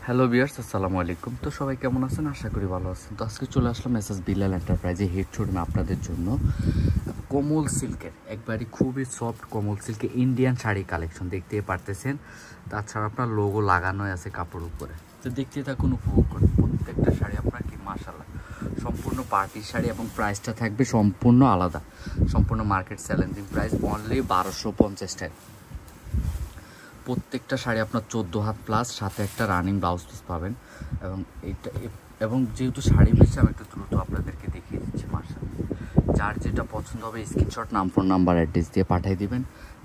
Hello viewers, আসসালামু আলাইকুম। তো সবাই কেমন আছেন? আশা করি ভালো আছেন। তো আজকে চলে আসলাম এসএস বিলাল এন্টারপ্রাইজে হেড শোরুমে আপনাদের জন্য কোমল সিল্কের একবারই খুবই সফট কোমল সিল্কে ইন্ডিয়ান শাড়ি কালেকশন দেখতে পারতেছেন। তাছাড়া আপনার লোগো লাগানো আছে কাপড় উপরে। তো দেখতে থাকুন, উপভোগ করুন। প্রত্যেকটা শাড়ি আপনার কি মাশাআল্লাহ সম্পূর্ণ পার্টি শাড়ি এবং প্রাইসটা থাকবে সম্পূর্ণ আলাদা, সম্পূর্ণ মার্কেট চ্যালেঞ্জিং প্রাইস অনলি 1250 টাকা। প্রত্যেকটা শাড়ি আপনার 14 হাত প্লাস, সাথে একটা রানিং ব্লাউজ পিস পাবেন। এবং এইটা এবং যেহেতু শাড়ি বেশি আমি একটু দ্রুত আপনাদেরকে দেখিয়ে দিচ্ছি। মাশাআল্লাহ, যার যেটা পছন্দ হবে স্ক্রিনশট নাম ফোন নাম্বার অ্যাড্রেস দিয়ে পাঠিয়ে দিবেন।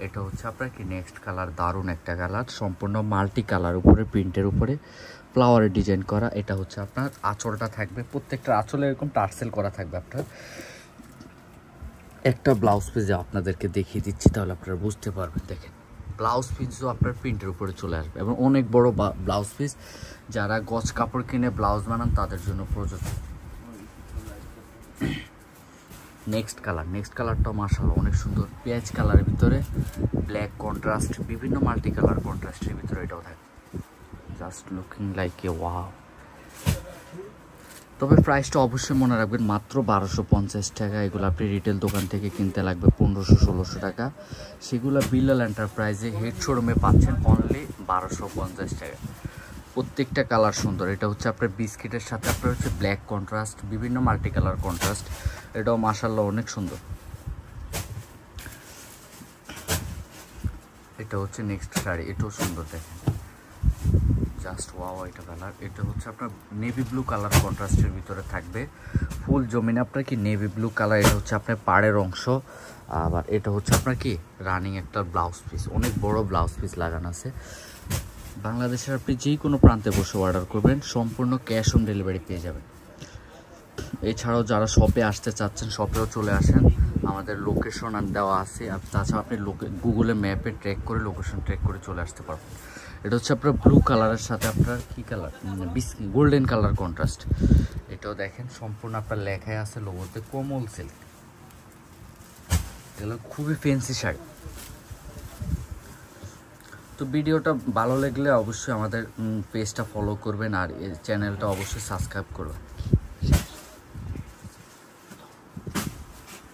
এটা হচ্ছে আপনার কি নেক্সট কালার, দারুণ একটা কালার, সম্পূর্ণ মাল্টি কালার উপরে প্রিন্টের উপরে ফ্লাওয়ারের ডিজাইন করা। এটা হচ্ছে আপনার আঁচলটা থাকবে, প্রত্যেকটা আঁচলে এরকম টার্সেল করা থাকবে। আপনার একটা ব্লাউজ পিস আপনাদেরকে দেখিয়ে দিচ্ছি, তাহলে আপনারা বুঝতে পারবেন। দেখেন, ব্লাউজ পিসও আপনার প্রিন্টের উপরে চলে আসবে এবং অনেক বড় ব্লাউজ পিস। যারা গজ কাপড় কিনে ব্লাউজ বানান তাদের জন্য প্রযোজ্য। নেক্সট কালারটাও মাশাআল্লাহ অনেক সুন্দর, পেঁয়াজ কালারের ভিতরে ব্ল্যাক কন্ট্রাস্ট, বিভিন্ন মাল্টি কালার কন্ট্রাস্টের ভিতরে এটাও থাকে। Just looking like a wow. তবে প্রাইসটা অবশ্যই মনে রাখবেন, মাত্র 1250 টাকা। এগুলো আপনি রিটেল দোকান থেকে কিনতে লাগবে 1500-1600 টাকা। সেগুলো বিলাল এন্টারপ্রাইজে হেড শোরুমে পাচ্ছেন অনলি 1250 টাকা। প্রত্যেকটা কালার সুন্দর। এটা হচ্ছে আপনার বিস্কিটের সাথে আপনার হচ্ছে ব্ল্যাক কন্ট্রাস্ট, বিভিন্ন মাল্টি কালার কন্ট্রাস্ট। এটাও মাশাআল্লাহ অনেক সুন্দর। এটা হচ্ছে নেক্সট শাড়ি, এটাও সুন্দর, দেখেন জাস্ট ওয়াও। এটা কালার, এটা হচ্ছে আপনার নেভি ব্লু কালার কন্ট্রাস্টের ভিতরে থাকবে ফুল জমিনে আপনার কি নেভি ব্লু কালার। এটা হচ্ছে আপনার পাড়ের অংশ। আবার এটা হচ্ছে আপনার কি রানিং একটা ব্লাউজ পিস, অনেক বড় ব্লাউজ পিস লাগানো আছে। বাংলাদেশের আপনি যে কোনো প্রান্তে বসে অর্ডার করবেন, সম্পূর্ণ ক্যাশ অন ডেলিভারি পেয়ে যাবেন। এছাড়াও যারা শপে আসতে চাচ্ছেন, শপেও চলে আসেন, আমাদের লোকেশন দেওয়া আছে। তাছাড়া আপনি গুগলে ম্যাপে ট্র্যাক করে লোকেশন ট্র্যাক করে চলে আসতে পারবেন। এটা হচ্ছে আপনার ব্লু কালারের সাথে আপনার কী কালার, গোল্ডেন কালার কন্ট্রাস্ট। এটাও দেখেন সম্পূর্ণ আপনার লেখায় আছে লোগোতে কোমল সিল্ক। এগুলো খুবই ফ্যান্সি শাড়ি। তো ভিডিওটা ভালো লাগলে অবশ্যই আমাদের পেজটা ফলো করবেন আর চ্যানেলটা অবশ্যই সাবস্ক্রাইব করবেন।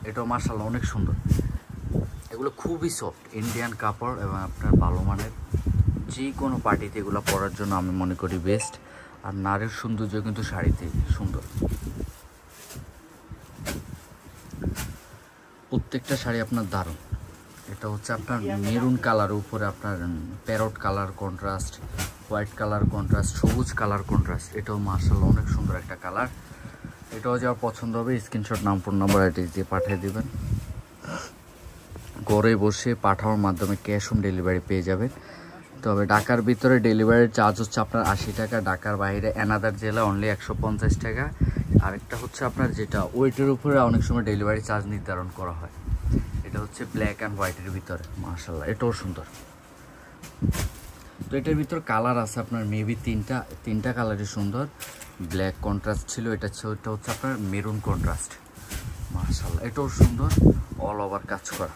এটাও মাশাআল্লাহ অনেক সুন্দর। এগুলো খুবই সফট ইন্ডিয়ান কাপড় এবং আপনার ভালো মানের, যে কোনো পার্টিতে এগুলো পরার জন্য আমি মনে করি বেস্ট। আর নারীর সৌন্দর্য কিন্তু শাড়িতে সুন্দর। প্রত্যেকটা শাড়ি আপনার দারুণ। এটা হচ্ছে আপনার মেরুন কালার উপরে আপনার parrot colour contrast, white colour contrast, সবুজ কালার কন্ট্রাস্ট। এটাও মাশাআল্লাহ অনেক সুন্দর একটা কালার। এটাও যার পছন্দ হবে স্ক্রিনশট নাম ফোন নাম্বার অ্যাড্রেস দিয়ে পাঠিয়ে দেবেন। ঘরে বসে পাঠানোর মাধ্যমে ক্যাশ অন ডেলিভারি পেয়ে যাবেন। তবে ঢাকার ভিতরে ডেলিভারির চার্জ হচ্ছে আপনার 80 টাকা, ঢাকার বাইরে অ্যানাদার জেলা অনলি 150 টাকা। আরেকটা হচ্ছে আপনার যেটা ওয়েটের উপরে অনেক সময় ডেলিভারি চার্জ নির্ধারণ করা হয়। এটা হচ্ছে ব্ল্যাক অ্যান্ড হোয়াইটের ভিতরে মাশাআল্লাহ, এটাও সুন্দর। তো এটার ভিতর কালার আছে আপনার মেবি তিনটা কালারই সুন্দর। ব্ল্যাক কন্ট্রাস্ট ছিল, এটা হচ্ছে আপনার মেরুন কন্ট্রাস্ট। মাশাআল্লাহ এটাও সুন্দর, অল ওভার কাজ করা।